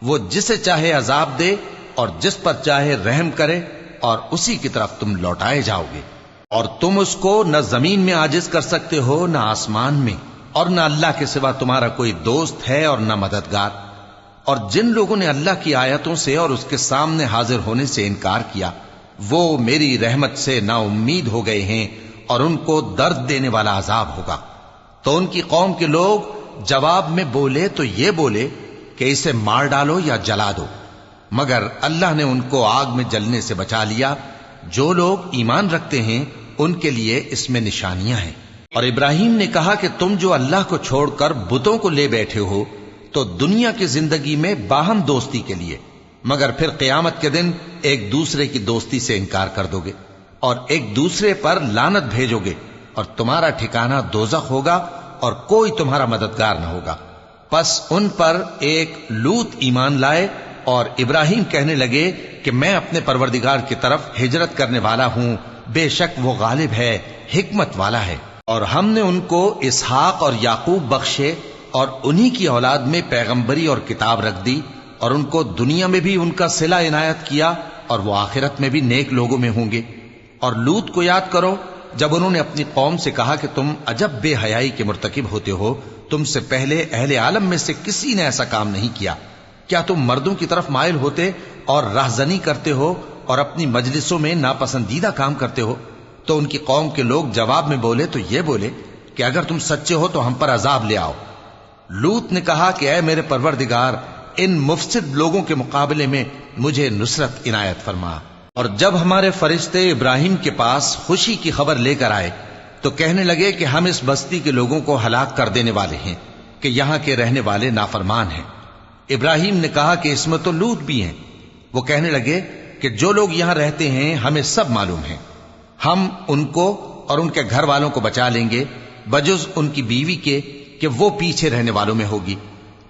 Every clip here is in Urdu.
وہ جسے چاہے عذاب دے اور جس پر چاہے رحم کرے، اور اسی کی طرف تم لوٹائے جاؤ گے۔ اور تم اس کو نہ زمین میں عاجز کر سکتے ہو نہ آسمان میں، اور نہ اللہ کے سوا تمہارا کوئی دوست ہے اور نہ مددگار۔ اور جن لوگوں نے اللہ کی آیتوں سے اور اس کے سامنے حاضر ہونے سے انکار کیا، وہ میری رحمت سے نا امید ہو گئے ہیں، اور ان کو درد دینے والا عذاب ہوگا۔ تو ان کی قوم کے لوگ جواب میں بولے تو یہ بولے کہ اسے مار ڈالو یا جلا دو، مگر اللہ نے ان کو آگ میں جلنے سے بچا لیا۔ جو لوگ ایمان رکھتے ہیں ان کے لیے اس میں نشانیاں ہیں۔ اور ابراہیم نے کہا کہ تم جو اللہ کو چھوڑ کر بتوں کو لے بیٹھے ہو تو دنیا کی زندگی میں باہم دوستی کے لیے، مگر پھر قیامت کے دن ایک دوسرے کی دوستی سے انکار کر دو گے اور ایک دوسرے پر لعنت بھیجو گے، اور تمہارا ٹھکانہ دوزخ ہوگا اور کوئی تمہارا مددگار نہ ہوگا۔ پس ان پر ایک لوط ایمان لائے، اور ابراہیم کہنے لگے کہ میں اپنے پروردگار کی طرف ہجرت کرنے والا ہوں، بے شک وہ غالب ہے، حکمت والا ہے۔ اور ہم نے ان کو اسحاق اور یعقوب بخشے، اور انہی کی اولاد میں پیغمبری اور کتاب رکھ دی، اور ان کو دنیا میں بھی ان کا صلہ عنایت کیا، اور وہ آخرت میں بھی نیک لوگوں میں ہوں گے۔ اور لوط کو یاد کرو جب انہوں نے اپنی قوم سے کہا کہ تم عجب بے حیائی کے مرتکب ہوتے ہو، تم سے پہلے اہل عالم میں سے کسی نے ایسا کام نہیں کیا۔ کیا تم مردوں کی طرف مائل ہوتے اور رہزنی کرتے ہو اور اپنی مجلسوں میں ناپسندیدہ کام کرتے ہو؟ تو ان کی قوم کے لوگ جواب میں بولے تو یہ بولے کہ اگر تم سچے ہو تو ہم پر عذاب لے آؤ۔ لوط نے کہا کہ اے میرے پروردگار، ان مفسد لوگوں کے مقابلے میں مجھے نصرت عنایت فرما۔ اور جب ہمارے فرشتے ابراہیم کے پاس خوشی کی خبر لے کر آئے تو کہنے لگے کہ ہم اس بستی کے لوگوں کو ہلاک کر دینے والے ہیں کہ یہاں کے رہنے والے نافرمان ہیں۔ ابراہیم نے کہا کہ اس میں تو لوط بھی ہیں۔ وہ کہنے لگے کہ جو لوگ یہاں رہتے ہیں ہمیں سب معلوم ہیں، ہم ان کو اور ان کے گھر والوں کو بچا لیں گے، بجز ان کی بیوی کے کہ وہ پیچھے رہنے والوں میں ہوگی۔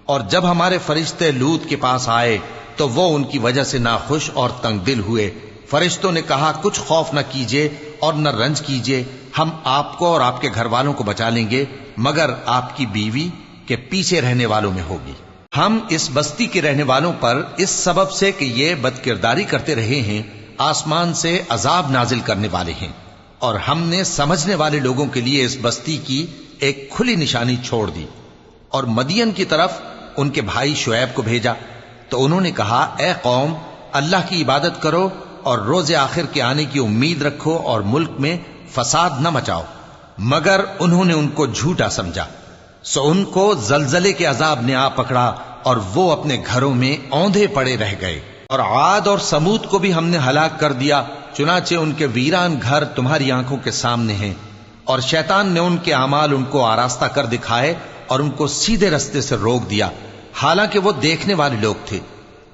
اور جب ہمارے فرشتے لوط کے پاس آئے تو وہ ان کی وجہ سے ناخوش اور تنگ دل ہوئے۔ فرشتوں نے کہا کچھ خوف نہ کیجیے اور نہ رنج کیجیے، ہم آپ کو اور آپ کے گھر والوں کو بچا لیں گے، مگر آپ کی بیوی کے پیچھے رہنے والوں میں ہوگی۔ ہم اس بستی کے رہنے والوں پر اس سبب سے کہ یہ بدکرداری کرتے رہے ہیں آسمان سے عذاب نازل کرنے والے ہیں، اور ہم نے سمجھنے والے لوگوں کے لیے اس بستی کی ایک کھلی نشانی چھوڑ دی۔ اور مدین کی طرف ان کے بھائی شعیب کو بھیجا تو انہوں نے کہا اے قوم، اللہ کی عبادت کرو اور روز آخر کے آنے کی امید رکھو اور ملک میں فساد نہ مچاؤ، مگر انہوں نے ان کو جھوٹا سمجھا، سو ان کو زلزلے کے عذاب نے آ پکڑا اور وہ اپنے گھروں میں اوندھے پڑے رہ گئے۔ اور عاد اور سمود کو بھی ہم نے ہلاک کر دیا، چنانچہ ان کے ویران گھر تمہاری آنکھوں کے سامنے ہیں، اور شیطان نے ان کے اعمال ان کو آراستہ کر دکھائے اور ان کو سیدھے رستے سے روک دیا، حالانکہ وہ دیکھنے والے لوگ تھے۔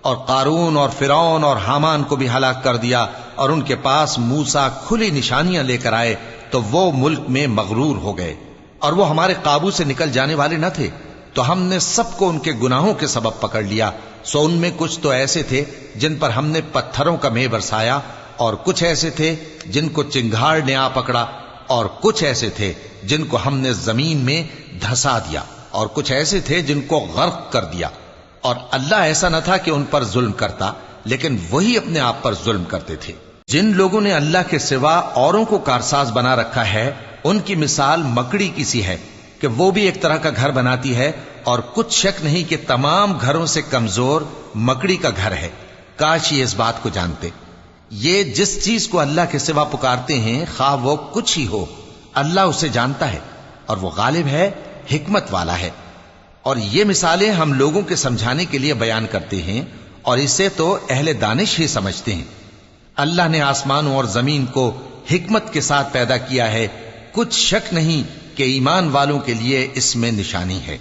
اور قارون اور فرعون اور حامان کو بھی ہلاک کر دیا، اور ان کے پاس موسیٰ کھلی نشانیاں لے کر آئے تو وہ ملک میں مغرور ہو گئے، اور وہ ہمارے قابو سے نکل جانے والے نہ تھے، تو ہم نے سب کو ان کے گناہوں کے سبب پکڑ لیا۔ سو ان میں کچھ تو ایسے تھے جن پر ہم نے پتھروں کا مے برسایا، اور کچھ ایسے تھے جن کو چنگھاڑ نے آ پکڑا، اور کچھ ایسے تھے جن کو ہم نے زمین میں دھسا دیا، اور کچھ ایسے تھے جن کو غرق کر دیا۔ اور اللہ ایسا نہ تھا کہ ان پر ظلم کرتا، لیکن وہی اپنے آپ پر ظلم کرتے تھے۔ جن لوگوں نے اللہ کے سوا اوروں کو کارساز بنا رکھا ہے، ان کی مثال مکڑی کی سی ہے کہ وہ بھی ایک طرح کا گھر بناتی ہے، اور کچھ شک نہیں کہ تمام گھروں سے کمزور مکڑی کا گھر ہے۔ کاش یہ اس بات کو جانتے۔ یہ جس چیز کو اللہ کے سوا پکارتے ہیں، خواہ وہ کچھ ہی ہو، اللہ اسے جانتا ہے، اور وہ غالب ہے، حکمت والا ہے۔ اور یہ مثالیں ہم لوگوں کے سمجھانے کے لیے بیان کرتے ہیں، اور اسے تو اہل دانش ہی سمجھتے ہیں۔ اللہ نے آسمانوں اور زمین کو حکمت کے ساتھ پیدا کیا ہے، کچھ شک نہیں کہ ایمان والوں کے لیے اس میں نشانی ہے۔